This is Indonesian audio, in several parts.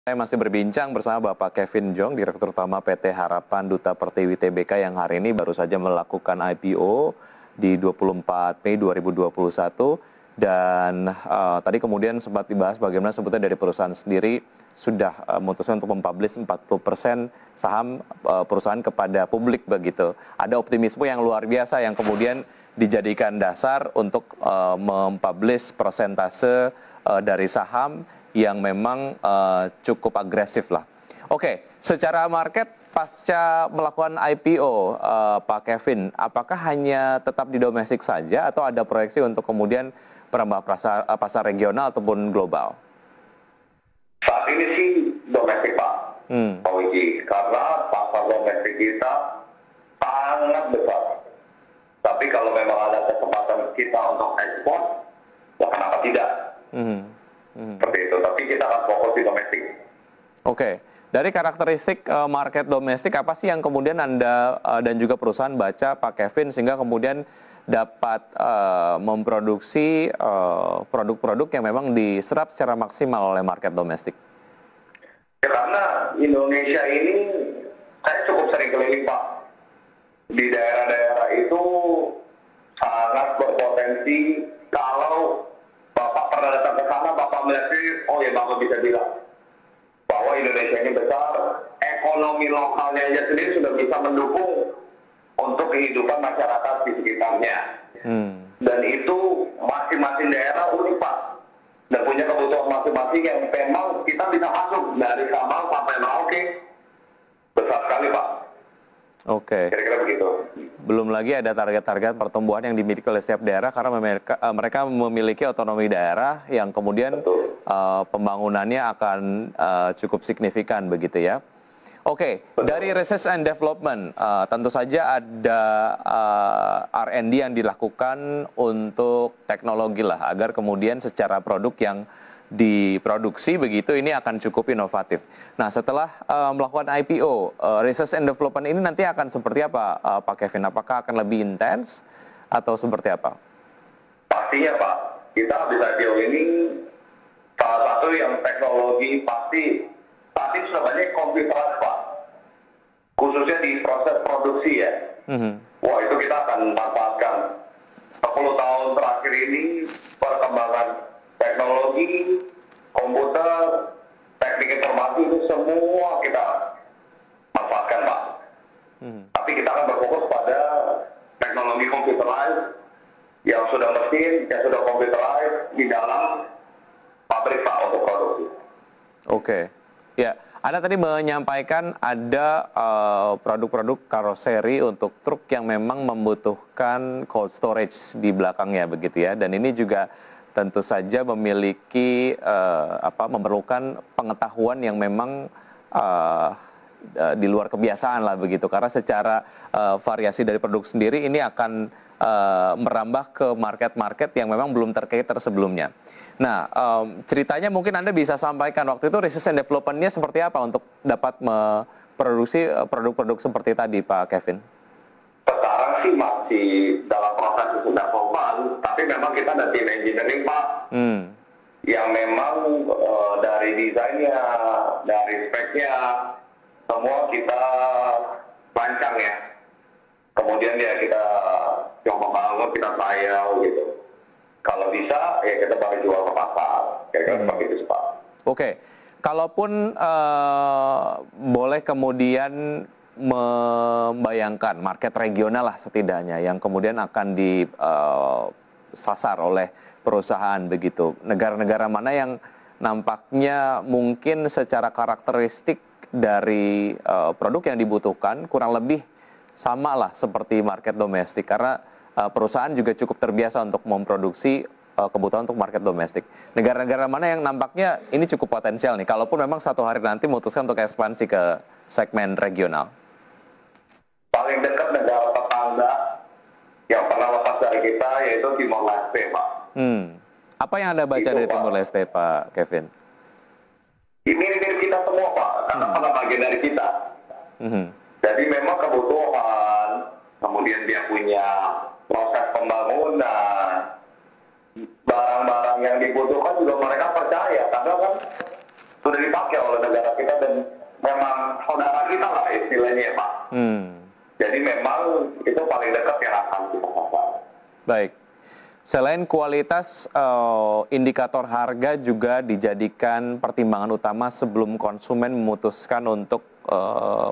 Saya masih berbincang bersama Bapak Kevin Jong, Direktur Utama PT Harapan Duta Pertiwi Tbk yang hari ini baru saja melakukan IPO di 24 Mei 2021 dan tadi kemudian sempat dibahas bagaimana sebetulnya dari perusahaan sendiri sudah memutuskan untuk mempublish 40% saham perusahaan kepada publik begitu. Ada optimisme yang luar biasa yang kemudian dijadikan dasar untuk mempublish persentase dari saham yang memang cukup agresif lah. Oke, secara market pasca melakukan IPO, Pak Kevin, apakah hanya tetap di domestik saja atau ada proyeksi untuk kemudian merambah pasar regional ataupun global? Saat ini sih domestik, Pak. Pak Wiji, karena pasar domestik kita sangat besar. Tapi kalau memang ada kesempatan kita untuk ekspor, ya kenapa tidak? Seperti itu, tapi kita akan fokus di domestik. Oke, dari karakteristik market domestik apa sih yang kemudian Anda dan juga perusahaan baca, Pak Kevin, sehingga kemudian dapat memproduksi produk-produk yang memang diserap secara maksimal oleh market domestik? Ya, karena Indonesia ini, saya cukup sering keliling, Pak. Di daerah-daerah itu sangat berpotensi kalau Bapak pernah datang ke sana, Bapak melihat, oh ya Bapak bisa bilang bahwa Indonesia ini besar, ekonomi lokalnya aja sendiri sudah bisa mendukung untuk kehidupan masyarakat di sekitarnya. Dan itu masing-masing daerah unik, Pak. Dan punya kebutuhan masing-masing yang memang kita bisa masuk dari Sabang sampai Merauke. Besar sekali, Pak. Oke. Kira-kira begitu. Belum lagi ada target-target pertumbuhan yang dimiliki oleh setiap daerah karena mereka memiliki otonomi daerah yang kemudian pembangunannya akan cukup signifikan begitu ya. Oke, dari research and development tentu saja ada R&D yang dilakukan untuk teknologi lah agar kemudian secara produk yang diproduksi begitu ini akan cukup inovatif. Nah, setelah melakukan IPO, research and development ini nanti akan seperti apa, Pak Kevin? Apakah akan lebih intens atau seperti apa? Pastinya, Pak. Kita bisa IPO ini salah satu yang teknologi pasti saat ini sudah banyak komputerized, Pak. Khususnya di proses produksi ya. Wah, itu kita akan manfaatkan. 10 tahun terakhir ini perkembangan teknologi, komputer, teknik informasi itu semua kita manfaatkan, Pak. Tapi kita akan berfokus pada teknologi computerized yang sudah mesin, yang sudah computerized di dalam pabrik, Pak, untuk produksi. Oke, ya. Anda tadi menyampaikan ada produk-produk karoseri untuk truk yang memang membutuhkan cold storage di belakangnya begitu ya, dan ini juga tentu saja memiliki memerlukan pengetahuan yang memang di luar kebiasaan lah begitu, karena secara variasi dari produk sendiri ini akan merambah ke market-market yang memang belum tercater sebelumnya. Nah, ceritanya mungkin Anda bisa sampaikan waktu itu research and development-nya seperti apa untuk dapat memproduksi produk-produk seperti tadi, Pak Kevin? Sekarang sih masih dalam proses development, tapi memang kita ada tim engineering, Pak, yang memang dari desainnya, dari speknya, semua kita rancang ya. Kemudian ya kita coba bangun, kita trial gitu. Kalau bisa, ya kita baru jual ke pasar. Kira-kira seperti itu, Pak. Oke. Kalaupun boleh kemudian membayangkan market regional lah setidaknya yang kemudian akan disasar oleh perusahaan begitu. Negara-negara mana yang nampaknya mungkin secara karakteristik dari produk yang dibutuhkan kurang lebih sama lah seperti market domestik, karena perusahaan juga cukup terbiasa untuk memproduksi kebutuhan untuk market domestik. Negara-negara mana yang nampaknya ini cukup potensial nih, kalaupun memang satu hari nanti memutuskan untuk ekspansi ke segmen regional? Paling dekat negara tetangga yang pernah lepas dari kita yaitu Timor Leste, Pak. Apa yang Anda baca dari Timor Leste, Pak Kevin? Ini mirip kita semua, Pak, karena pernah bagian dari kita. Jadi memang kebutuhan, kemudian dia punya proses pembangunan, barang-barang yang dibutuhkan juga mereka percaya, karena kan sudah dipakai oleh negara kita dan memang saudara kita lah istilahnya ya Pak. Jadi memang itu paling dekat yang akan kita sasar. Baik. Selain kualitas, indikator harga juga dijadikan pertimbangan utama sebelum konsumen memutuskan untuk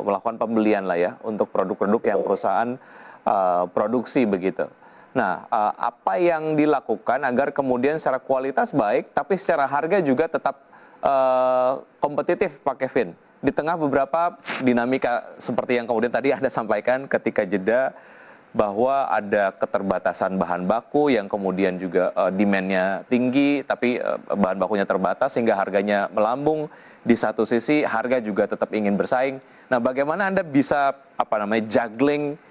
melakukan pembelian lah ya, untuk produk-produk yang perusahaan produksi begitu. Nah, apa yang dilakukan agar kemudian secara kualitas baik, tapi secara harga juga tetap kompetitif, Pak Kevin? Di tengah beberapa dinamika seperti yang kemudian tadi Anda sampaikan ketika jeda, bahwa ada keterbatasan bahan baku yang kemudian juga demand-nya tinggi, tapi bahan bakunya terbatas sehingga harganya melambung. Di satu sisi harga juga tetap ingin bersaing. Nah, bagaimana Anda bisa juggling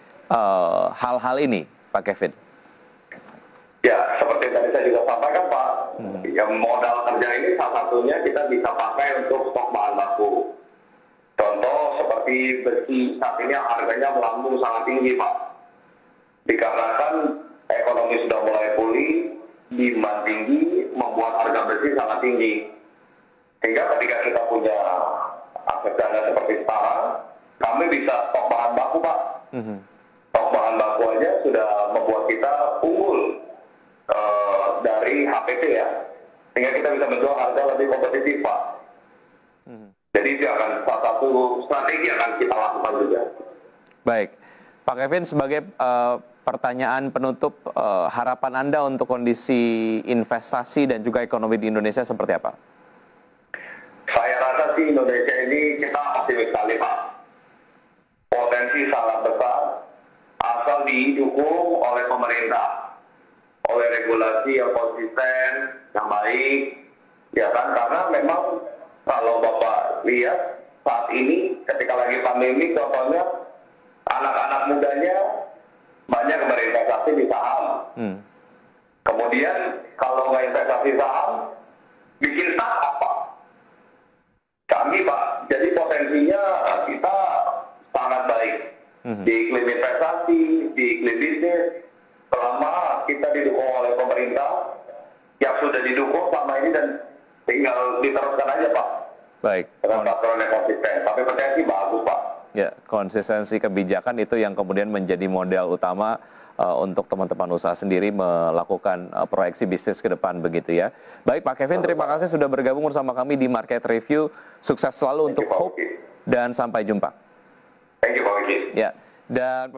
hal-hal ini, Pak Kevin? Ya, seperti tadi saya juga sampaikan Pak, yang modal kerja ini salah satunya kita bisa pakai untuk stok bahan baku. Contoh seperti besi saat ini harganya melambung sangat tinggi Pak. Dikarenakan ekonomi sudah mulai pulih, demand tinggi, membuat harga besi sangat tinggi. Sehingga ketika kita punya aset dana seperti sekarang, kami bisa stok bahan baku Pak. Stok bahan baku aja sudah membuat kita unggul dari HPT ya. Sehingga kita bisa menjual harga lebih kompetitif Pak. Jadi itu akan salah satu strategi yang akan kita lakukan juga. Baik. Pak Kevin, sebagai pertanyaan penutup, harapan Anda untuk kondisi investasi dan juga ekonomi di Indonesia seperti apa? Saya rasa sih Indonesia ini kita optimis sekali Pak. Potensi sangat besar, asal didukung oleh pemerintah, oleh regulasi yang konsisten, yang baik, ya kan? Karena memang kalau Bapak lihat saat ini ketika lagi pandemi, contohnya anak-anak mudanya banyak berinvestasi di saham. Kemudian kalau nggak investasi saham, bikin startup Pak. Kami Pak, jadi potensinya kita sangat baik. Di iklim investasi, di iklim bisnis, selama kita didukung oleh pemerintah, yang sudah didukung selama ini dan tinggal diteruskan aja Pak. Baik. Dengan peraturan yang konsisten, tapi potensi bagus Pak. Ya, konsistensi kebijakan itu yang kemudian menjadi modal utama untuk teman-teman usaha sendiri melakukan proyeksi bisnis ke depan begitu ya. Baik Pak Kevin, terima kasih sudah bergabung bersama kami di Market Review. Sukses selalu untuk Hope dan sampai jumpa. Thank you Pak Wiki. Ya, dan